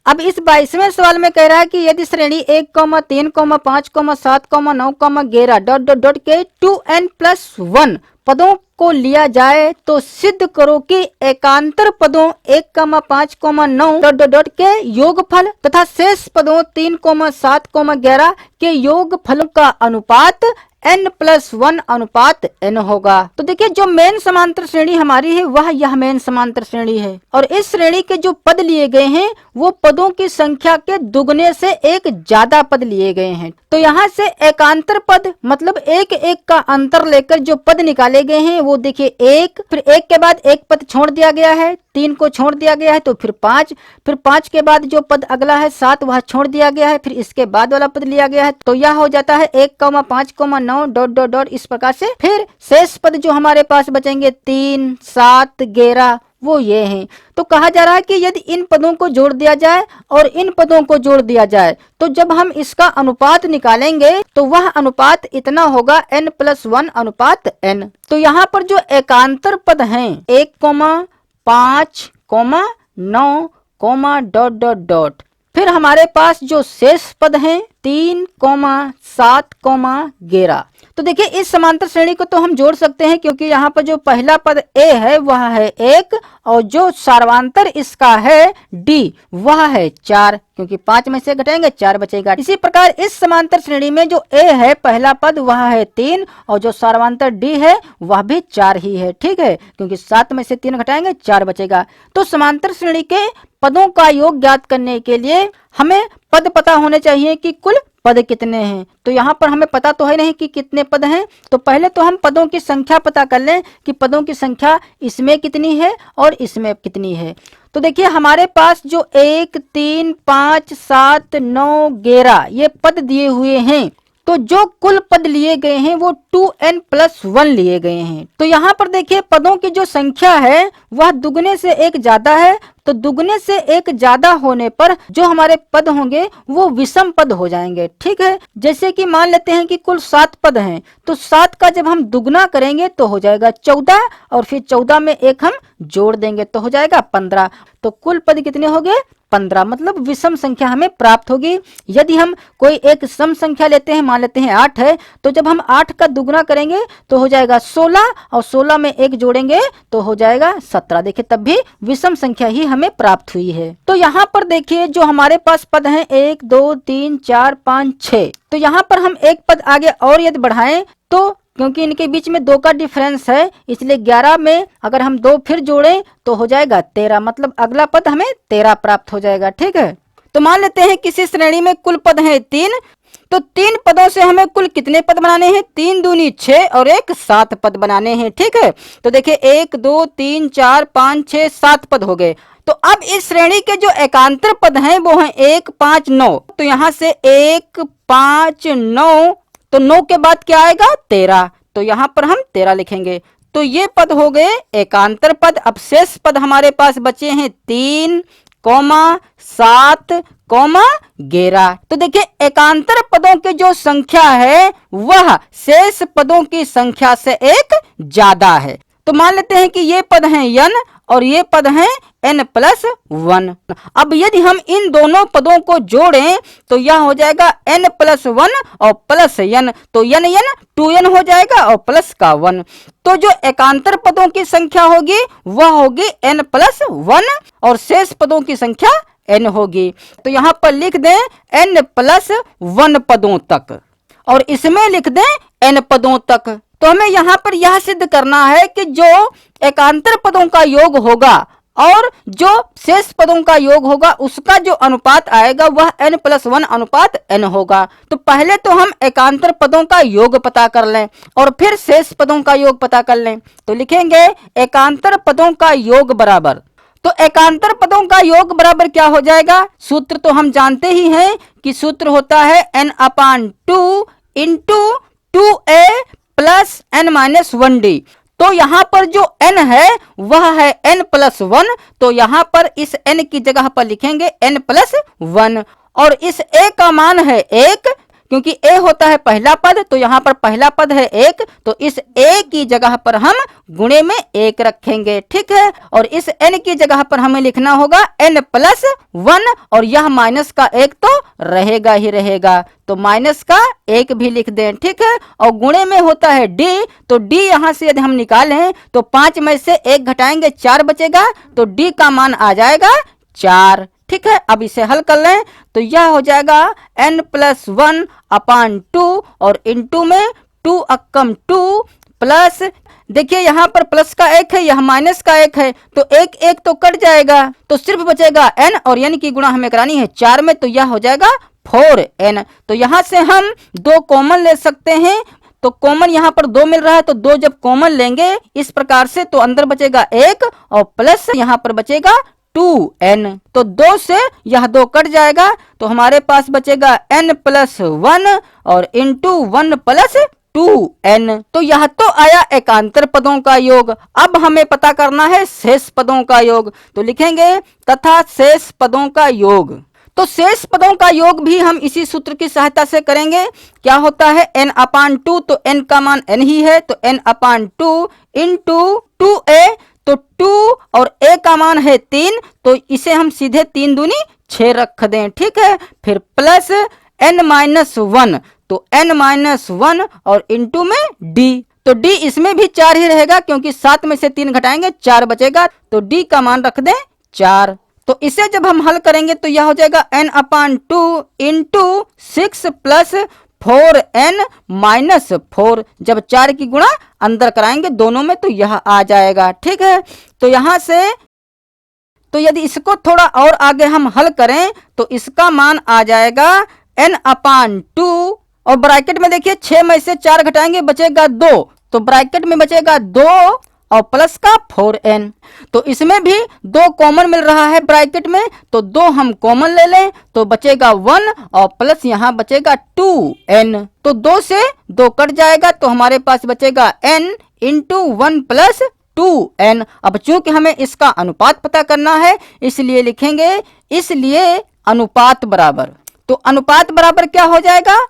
अब इस 22वें सवाल में कह रहा है कि यदि श्रेणी 1, 3, 5, 7, 9, 11 डॉट डॉट डॉट के 2n+1 पदों को लिया जाए तो सिद्ध करो कि एकांतर पदों 1, 5, 9 डॉट डॉट डॉट के योगफल तथा शेष पदों 3, 7, 11 के योगफलों का अनुपात n+1 अनुपात n होगा। तो देखिए जो मेन समांतर श्रेणी हमारी है वह यह मेन समांतर श्रेणी है और इस श्रेणी के जो पद लिए गए हैं वो पदों की संख्या के दुगने से एक ज्यादा पद लिए गए हैं। तो यहाँ से एकांतर पद मतलब एक एक का अंतर लेकर जो पद निकाले गए हैं वो देखिए एक, फिर एक के बाद एक पद छोड़ दिया गया है, 3 को छोड़ दिया गया है तो फिर 5, फिर 5 के बाद जो पद अगला है 7 वह छोड़ दिया गया है, फिर इसके बाद वाला पद लिया गया है तो यह हो जाता है 1, 5, 9 डॉट डॉट डॉट इस प्रकार से। फिर शेष पद जो हमारे पास बचेंगे 3, 7, 11 वो ये हैं। तो कहा जा रहा है कि यदि इन पदों को जोड़ दिया जाए और इन पदों को जोड़ दिया जाए तो जब हम इसका अनुपात निकालेंगे तो वह अनुपात इतना होगा n+1 अनुपात n। तो यहाँ पर जो एकांतर पद हैं 1, 5, 9, डॉट डॉट डॉट, फिर हमारे पास जो शेष पद हैं 3, 7, 11। तो देखिए इस समांतर श्रेणी को तो हम जोड़ सकते हैं क्योंकि यहाँ पर जो पहला पद a है वह है 1 और जो सार्वांतर इसका है d वह है 4 क्योंकि 5 में से घटाएंगे 4 बचेगा। इसी प्रकार इस समांतर श्रेणी में जो a है पहला पद वह है 3 और जो सार्वांतर d है वह भी 4 ही है, ठीक है, क्योंकि 7 में से 3 घटाएंगे 4 बचेगा। तो समांतर श्रेणी के पदों का योग ज्ञात करने के लिए हमें पद पता होने चाहिए कि कुल पद कितने हैं। तो यहाँ पर हमें पता तो है नहीं कि कितने पद हैं, तो पहले तो हम पदों की संख्या पता कर लें कि पदों की संख्या इसमें कितनी है और इसमें कितनी है। तो देखिए हमारे पास जो 1, 3, 5, 7, 9, 11 ये पद दिए हुए हैं तो जो कुल पद लिए गए हैं वो 2n+1 लिए गए हैं। तो यहाँ पर देखिए पदों की जो संख्या है वह दुगने से एक ज्यादा है, तो दुगने से एक ज्यादा होने पर जो हमारे पद होंगे वो विषम पद हो जाएंगे, ठीक है। जैसे कि मान लेते हैं कि कुल 7 पद हैं तो 7 का जब हम दुगना करेंगे तो हो जाएगा 14 और फिर 14 में एक हम जोड़ देंगे तो हो जाएगा 15। तो कुल पद कितने हो गए 15, मतलब विषम संख्या हमें प्राप्त होगी। यदि हम कोई एक सम संख्या लेते हैं, मान लेते हैं 8 है, तो जब हम 8 का दुगना करेंगे तो हो जाएगा 16 और 16 में एक जोड़ेंगे तो हो जाएगा 17। देखिए तब भी विषम संख्या ही हमें प्राप्त हुई है। तो यहाँ पर देखिए जो हमारे पास पद हैं 1, 2, 3, 4, 5, 6, तो यहाँ पर हम एक पद आगे और यदि बढ़ाएं तो क्योंकि इनके बीच में 2 का डिफरेंस है इसलिए 11 में अगर हम 2 फिर जोड़ें तो हो जाएगा 13, मतलब अगला पद हमें 13 प्राप्त हो जाएगा, ठीक है। तो मान लेते हैं किसी श्रेणी में कुल पद हैं 3, तो 3 पदों से हमें कुल कितने पद बनाने हैं 3 दूनी 6 और 1 7 पद बनाने हैं, ठीक है। तो देखिए 1, 2, 3, 4, 5, 6, 7 पद हो गए। तो अब इस श्रेणी के जो एकांतर पद हैं वो हैं 1, 5, 9। तो यहाँ से 1, 5, 9, तो 9 के बाद क्या आएगा 13, तो यहाँ पर हम 13 लिखेंगे। तो ये पद हो गए एकांतर पद। अब शेष पद हमारे पास बचे हैं 3, 7, 11। तो देखिए एकांतर पदों की जो संख्या है वह शेष पदों की संख्या से एक ज्यादा है। तो मान लेते हैं कि ये पद हैं n और ये पद हैं n+1। अब यदि हम इन दोनों पदों को जोड़ें तो यह हो जाएगा n+1 और प्लस n, तो n 2n हो जाएगा और प्लस का 1। तो जो एकांतर पदों की संख्या होगी वह होगी n+1 और शेष पदों की संख्या n होगी। तो यहाँ पर लिख दें n+1 पदों तक और इसमें लिख दें n पदों तक। तो हमें यहाँ पर यह सिद्ध करना है कि जो एकांतर पदों का योग होगा और जो शेष पदों का योग होगा उसका जो अनुपात आएगा वह n+1 अनुपात n होगा। तो पहले तो हम एकांतर पदों का योग पता कर लें और फिर शेष पदों का योग पता कर लें। तो लिखेंगे एकांतर पदों का योग बराबर, तो एकांतर पदों का योग बराबर क्या हो जाएगा, सूत्र तो हम जानते ही हैं कि सूत्र होता है n/2 into 2a plus n-1d। तो यहाँ पर जो n है वह है n+1, तो यहाँ पर इस n की जगह पर लिखेंगे n+1 और इस a का मान है 1 क्योंकि a होता है पहला पद, तो यहाँ पर पहला पद है 1, तो इस a की जगह पर हम गुणे में 1 रखेंगे। ठीक है, और इस n की जगह पर हमें लिखना होगा n+1, और यह माइनस का 1 तो रहेगा ही रहेगा, तो माइनस का 1 भी लिख दें। ठीक है, और गुणे में होता है d, तो d यहाँ से यदि हम निकालें तो 5 में से 1 घटाएंगे 4 बचेगा, तो d का मान आ जाएगा 4। ठीक है, अब इसे हल कर लें तो यह हो जाएगा n+1/2, और इंटू में 2 अक्कम 2 प्लस, देखिए यहाँ पर प्लस का 1 है, यह माइनस का 1 है, तो 1 1 तो कट जाएगा, तो सिर्फ बचेगा n, और n की गुणा हमें करानी है 4 में, तो यह हो जाएगा 4n। तो यहाँ से हम 2 कॉमन ले सकते हैं, तो कॉमन यहाँ पर 2 मिल रहा है, तो 2 जब कॉमन लेंगे इस प्रकार से, तो अंदर बचेगा 1 और प्लस यहाँ पर बचेगा 2n, तो 2 से यह 2 कट जाएगा, तो हमारे पास बचेगा n+1 और इंटू 1 + 2n। तो यह तो आया एकांतर पदों का योग। अब हमें पता करना है शेष पदों का योग, तो लिखेंगे तथा शेष पदों का योग। तो शेष पदों का योग भी हम इसी सूत्र की सहायता से करेंगे। क्या होता है n/2, तो n का मान n ही है, तो n/2 इंटू 2a, तो 2 और a का मान है 3, तो इसे हम सीधे 3 दूनी 6 रख दें। ठीक है, फिर प्लस n-1, तो n-1 और इंटू में d, तो d इसमें भी 4 ही रहेगा, क्योंकि 7 में से 3 घटाएंगे 4 बचेगा, तो d का मान रख दें 4। तो इसे जब हम हल करेंगे तो यह हो जाएगा n/2 इंटू 6 प्लस 4n-4, जब 4 की गुणा अंदर कराएंगे दोनों में तो यह आ जाएगा। ठीक है, तो यहाँ से तो यदि इसको थोड़ा और आगे हम हल करें तो इसका मान आ जाएगा n/2, और ब्रैकेट में देखिए 6 में से 4 घटाएंगे बचेगा 2, तो ब्रैकेट में बचेगा 2 और प्लस का 4n, तो इसमें भी 2 कॉमन मिल रहा है ब्रैकेट में, तो 2 हम कॉमन ले लें तो बचेगा 1 और प्लस यहाँ बचेगा 2n, तो 2 से 2 कट जाएगा, तो हमारे पास बचेगा n इंटू 1 + 2n। अब चूंकि हमें इसका अनुपात पता करना है इसलिए लिखेंगे इसलिए अनुपात बराबर, तो अनुपात बराबर क्या हो जाएगा,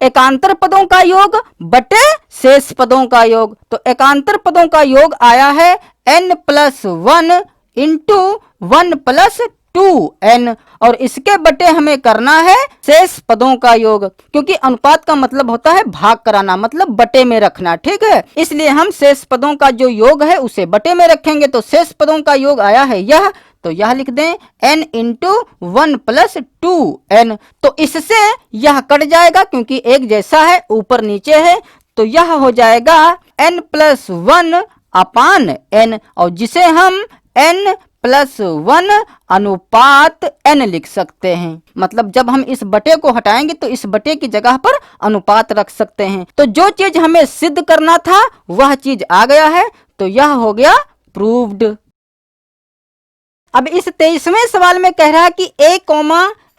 एकांतर पदों का योग बटे शेष पदों का योग। तो एकांतर पदों का योग आया है n+1 इंटू 1 + 2n, और इसके बटे हमें करना है शेष पदों का योग, क्योंकि अनुपात का मतलब होता है भाग कराना, मतलब बटे में रखना। ठीक है, इसलिए हम शेष पदों का जो योग है उसे बटे में रखेंगे, तो शेष पदों का योग आया है यह, तो यह लिख दें n इंटू 1 + 2n, तो इससे यह कट जाएगा क्योंकि एक जैसा है ऊपर नीचे है, तो यह हो जाएगा n+1/n, और जिसे हम n+1 अनुपात n लिख सकते हैं। मतलब जब हम इस बटे को हटाएंगे तो इस बटे की जगह पर अनुपात रख सकते हैं। तो जो चीज हमें सिद्ध करना था वह चीज आ गया है, तो यह हो गया प्रूव्ड। अब इस 23वें सवाल में कह रहा है कि a,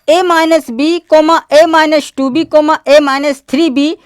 a-b, a-2b, a-3b ...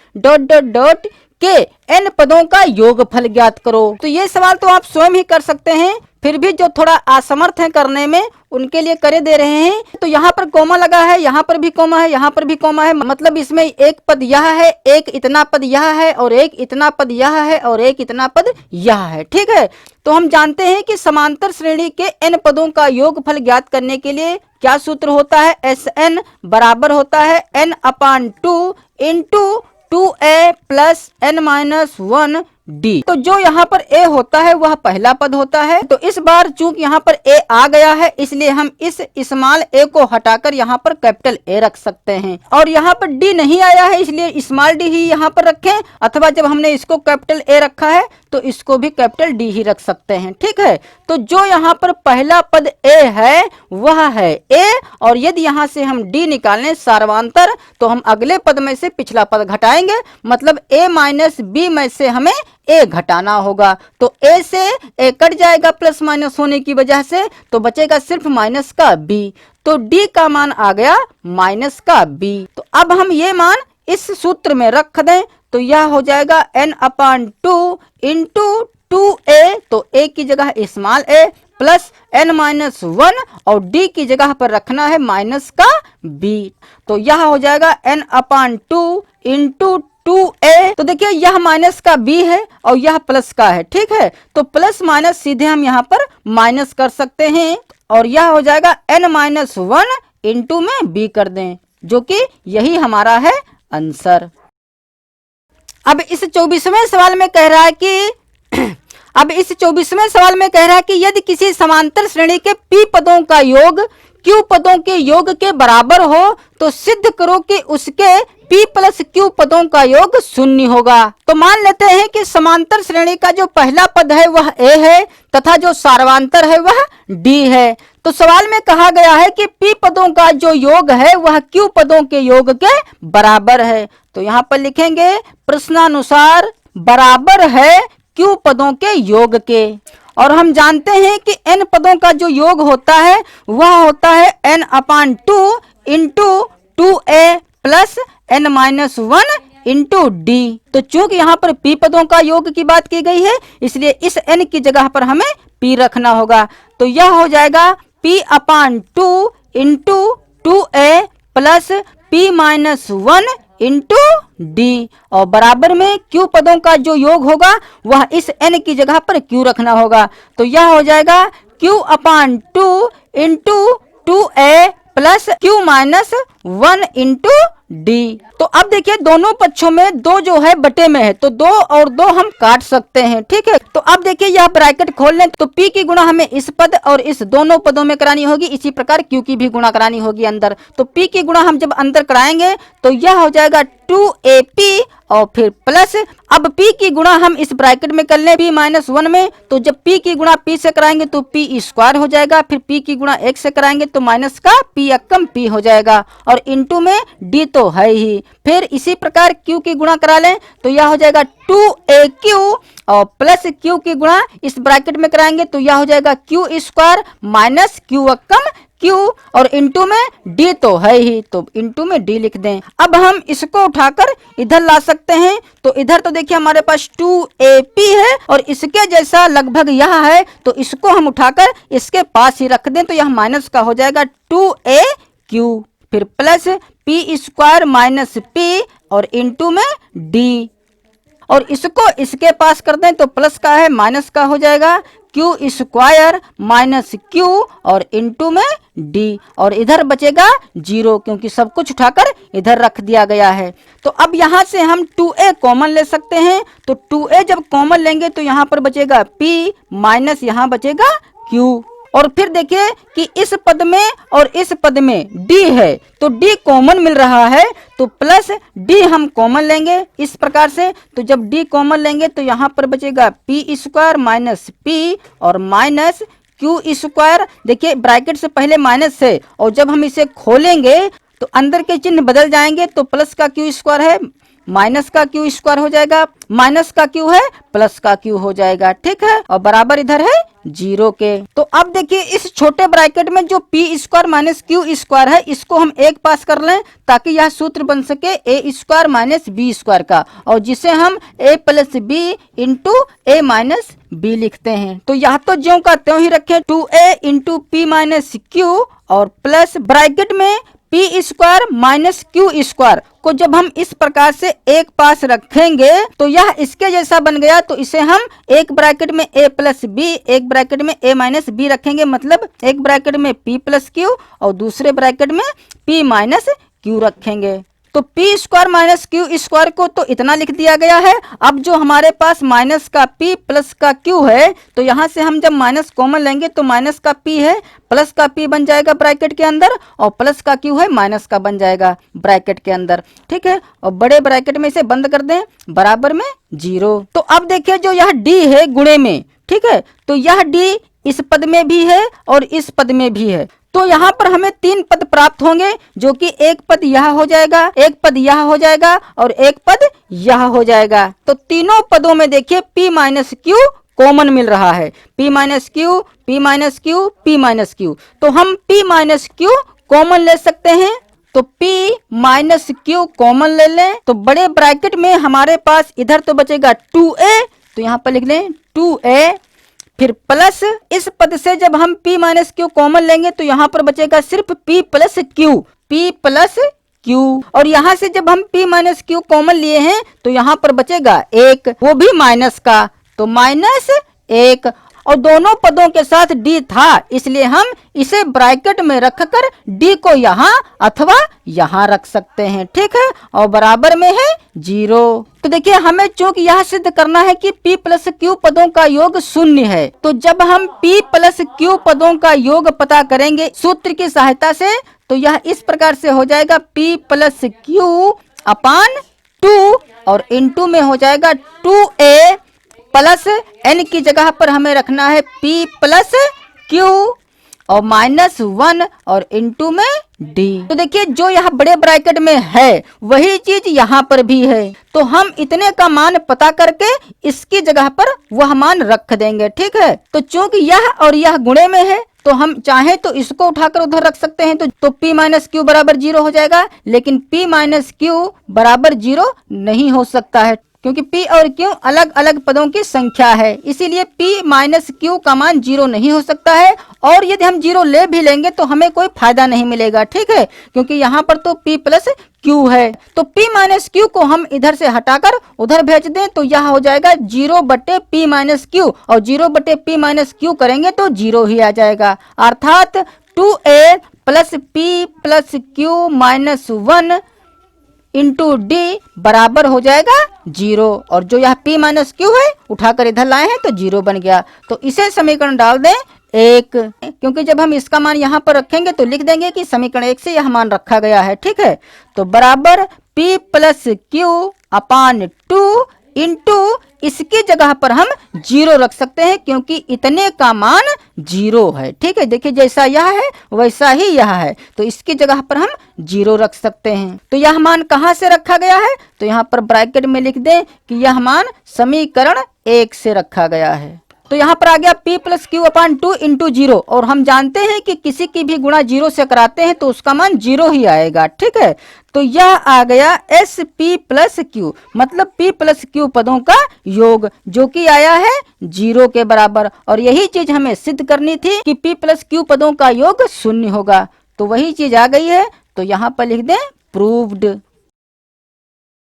के n पदों का योगफल ज्ञात करो। तो ये सवाल तो आप स्वयं ही कर सकते हैं, फिर भी जो थोड़ा असमर्थ है करने में उनके लिए करे दे रहे हैं। तो यहाँ पर कोमा लगा है, यहाँ पर भी कोमा है, यहाँ पर भी कोमा है, मतलब इसमें एक पद यह है, एक इतना पद यह है, और एक इतना पद यह है, और एक इतना पद यह है। ठीक है, तो हम जानते हैं कि समांतर श्रेणी के n पदों का योगफल ज्ञात करने के लिए क्या सूत्र होता है, Sn बराबर होता है n/2 into 2a + n-1 d। तो जो यहाँ पर a होता है वह पहला पद होता है, तो इस बार चूंकि यहाँ पर a आ गया है इसलिए हम इस स्मॉल a को हटाकर यहाँ पर कैपिटल A रख सकते हैं, और यहाँ पर d नहीं आया है इसलिए स्मॉल d ही यहाँ पर रखें, अथवा जब हमने इसको कैपिटल A रखा है तो इसको भी कैपिटल D ही रख सकते हैं। ठीक है, तो जो यहाँ पर पहला पद a है वह है a, और यदि यहाँ से हम d निकालें सार्वांतर तो हम अगले पद में से पिछला पद घटाएंगे, मतलब a - b में से हमें a घटाना होगा, तो a से a कट जाएगा प्लस माइनस होने की वजह से, तो बचेगा सिर्फ माइनस का b, तो d का मान आ गया माइनस का b। तो अब हम ये मान इस सूत्र में रख दें तो यह हो जाएगा n/2 इंटू 2a, तो a की जगह स्मॉल a प्लस n-1 और d की जगह पर रखना है माइनस का b। तो यह हो जाएगा n/2 इंटू 2a। तो देखिए यह माइनस का b है और यह प्लस का है, ठीक है। तो प्लस माइनस सीधे हम यहाँ पर माइनस कर सकते हैं और यह हो जाएगा n-1 इंटू में b कर दें, जो कि यही हमारा है आंसर। अब इस 24वें सवाल में कह रहा है कि यदि किसी समांतर श्रेणी के p पदों का योग q पदों के योग के बराबर हो तो सिद्ध करो कि उसके p प्लस q पदों का योग शून्य होगा। तो मान लेते हैं कि समांतर श्रेणी का जो पहला पद है वह a है तथा जो सार्वंतर है वह d है। तो सवाल में कहा गया है कि p पदों का जो योग है वह q पदों के योग के बराबर है। तो यहाँ पर लिखेंगे प्रश्नानुसार बराबर है q पदों के योग के। और हम जानते हैं कि n पदों का जो योग होता है वह होता है n/2 into 2a plus n-1 into d। तो चूंकि यहाँ पर p पदों का योग की बात की गई है इसलिए इस n की जगह पर हमें p रखना होगा। तो यह हो जाएगा p/2 into 2a plus p-1 into d और बराबर में q पदों का जो योग होगा वह इस n की जगह पर q रखना होगा। तो यह हो जाएगा q/2 into 2a plus q-1 into d। तो अब देखिए दोनों पक्षों में 2 जो है बटे में है तो 2 और 2 हम काट सकते हैं, ठीक है। तो अब देखिए यह ब्रैकेट खोल लें तो p की गुणा हमें इस पद और इस दोनों पदों में करानी होगी, इसी प्रकार q की भी गुणा करानी होगी अंदर। तो p की गुणा हम जब अंदर कराएंगे तो यह हो जाएगा 2ap और फिर प्लस अब p की गुणा हम इस ब्रैकेट में कर लें p-1 में तो जब p की गुणा p से कराएंगे तो p² हो जाएगा, फिर p की गुणा 1 से कराएंगे तो माइनस का p हो जाएगा और इंटू में d तो है ही। फिर इसी प्रकार q की गुणा करा लें तो यह हो जाएगा 2aq और प्लस q की गुणा इस ब्रैकेट में कराएंगे तो यह हो जाएगा q² माइनस q और इंटू में d तो है ही तो इंटू में d लिख दें। अब हम इसको उठाकर इधर ला सकते हैं तो इधर तो देखिए हमारे पास 2ap है और इसके जैसा लगभग यह है तो इसको हम उठाकर इसके पास ही रख दें तो यह माइनस का हो जाएगा 2aq फिर प्लस p² माइनस p और इंटू में d और इसको इसके पास कर दें तो प्लस का है माइनस का हो जाएगा q² माइनस q और इंटू में d और इधर बचेगा 0 क्योंकि सब कुछ उठाकर इधर रख दिया गया है। तो अब यहाँ से हम 2a कॉमन ले सकते हैं तो 2a जब कॉमन लेंगे तो यहाँ पर बचेगा p माइनस यहाँ बचेगा q और फिर देखिए कि इस पद में और इस पद में d है तो d कॉमन मिल रहा है तो प्लस d हम कॉमन लेंगे इस प्रकार से। तो जब d कॉमन लेंगे तो यहाँ पर बचेगा p² माइनस p और माइनस q²। देखिए ब्रैकेट से पहले माइनस है और जब हम इसे खोलेंगे तो अंदर के चिन्ह बदल जाएंगे तो प्लस का q² है माइनस का q² हो जाएगा, माइनस का q है प्लस का q हो जाएगा, ठीक है। और बराबर इधर है 0 के। तो अब देखिए इस छोटे ब्रैकेट में जो p² माइनस q² है इसको हम एक पास कर लें ताकि यह सूत्र बन सके a² माइनस b² का और जिसे हम a plus b into a minus b लिखते हैं। तो यह तो ज्यों का त्यों ही रखें 2a into p minus q और प्लस ब्रैकेट में p² माइनस q² को जब हम इस प्रकार से एक पास रखेंगे तो यह इसके जैसा बन गया। तो इसे हम एक ब्रैकेट में a प्लस b एक ब्रैकेट में a माइनस b रखेंगे, मतलब एक ब्रैकेट में p प्लस q और दूसरे ब्रैकेट में p माइनस q रखेंगे। तो p² माइनस q² को तो इतना लिख दिया गया है। अब जो हमारे पास माइनस का p प्लस का q है तो यहाँ से हम जब माइनस कॉमन लेंगे तो माइनस का p है प्लस का p बन जाएगा ब्रैकेट के अंदर और प्लस का q है माइनस का बन जाएगा ब्रैकेट के अंदर, ठीक है। और बड़े ब्रैकेट में इसे बंद कर दें बराबर में 0। तो अब देखिए जो यह d है गुणे में, ठीक है, तो यह d इस पद में भी है और इस पद में भी है। तो यहाँ पर हमें 3 पद प्राप्त होंगे जो कि एक पद यह हो जाएगा, एक पद यह हो जाएगा और एक पद यह हो जाएगा। तो तीनों पदों में देखिए p माइनस q कॉमन मिल रहा है, p minus q p minus q p minus q। तो हम p माइनस q कॉमन ले सकते हैं तो p माइनस q कॉमन ले लें तो बड़े ब्रैकेट में हमारे पास इधर तो बचेगा 2a तो यहाँ पर लिख लें 2a फिर प्लस इस पद से जब हम p माइनस क्यू कॉमन लेंगे तो यहाँ पर बचेगा सिर्फ p प्लस क्यू। और यहाँ से जब हम p माइनस क्यू कॉमन लिए हैं तो यहाँ पर बचेगा एक, वो भी माइनस का, तो -1। और दोनों पदों के साथ d था, इसलिए हम इसे ब्रैकेट में रखकर d को यहाँ अथवा यहाँ रख सकते हैं, ठीक है, और बराबर में है 0। तो देखिए हमें चूंकि यह सिद्ध करना है कि p प्लस क्यू पदों का योग 0 है, तो जब हम p प्लस क्यू पदों का योग पता करेंगे सूत्र की सहायता से, तो यह इस प्रकार से हो जाएगा p प्लस क्यू अपान 2 और इनटू में हो जाएगा 2a प्लस n की जगह पर हमें रखना है p प्लस क्यू और -1 और इनटू में d। तो देखिए जो यहाँ बड़े ब्रैकेट में है वही चीज यहाँ पर भी है, तो हम इतने का मान पता करके इसकी जगह पर वह मान रख देंगे, ठीक है। तो चूंकि यह और यह गुणे में है तो हम चाहे तो इसको उठाकर उधर रख सकते हैं, तो p माइनस क्यू बराबर 0 हो जाएगा, लेकिन p माइनस क्यू बराबर 0 नहीं हो सकता है क्योंकि p और q अलग अलग पदों की संख्या है, इसीलिए p माइनस क्यू का मान 0 नहीं हो सकता है। और यदि हम 0 ले भी लेंगे तो हमें कोई फायदा नहीं मिलेगा, ठीक है, क्योंकि यहाँ पर तो p प्लस क्यू है। तो p माइनस क्यू को हम इधर से हटाकर उधर भेज दें तो यह हो जाएगा 0 बटे p माइनस क्यू, और 0 बटे p माइनस क्यू करेंगे तो 0 ही आ जाएगा, अर्थात 2a plus p plus Q minus 1 into D बराबर हो जाएगा 0। और जो यह p माइनस क्यू है उठाकर इधर लाए हैं तो 0 बन गया। तो इसे समीकरण डाल दें 1, क्योंकि जब हम इसका मान यहाँ पर रखेंगे तो लिख देंगे कि समीकरण 1 से यह मान रखा गया है, ठीक है। तो बराबर p प्लस क्यू अपान 2 इंटू इसकी जगह पर हम 0 रख सकते हैं क्योंकि इतने का मान 0 है, ठीक है। देखिए जैसा यह है वैसा ही यह है, तो इसकी जगह पर हम 0 रख सकते हैं। तो यह मान कहाँ से रखा गया है, तो यहाँ पर ब्रैकेट में लिख दें कि यह मान समीकरण 1 से रखा गया है। तो यहाँ पर आ गया p प्लस क्यू अपान 2 इंटू 0, और हम जानते हैं कि किसी की भी गुणा 0 से कराते हैं तो उसका मान 0 ही आएगा, ठीक है। तो यह आ गया SP प्लस क्यू, मतलब p प्लस क्यू पदों का योग, जो कि आया है 0 के बराबर। और यही चीज हमें सिद्ध करनी थी कि p प्लस क्यू पदों का योग 0 होगा, तो वही चीज आ गई है। तो यहाँ पर लिख दें प्रूव्ड।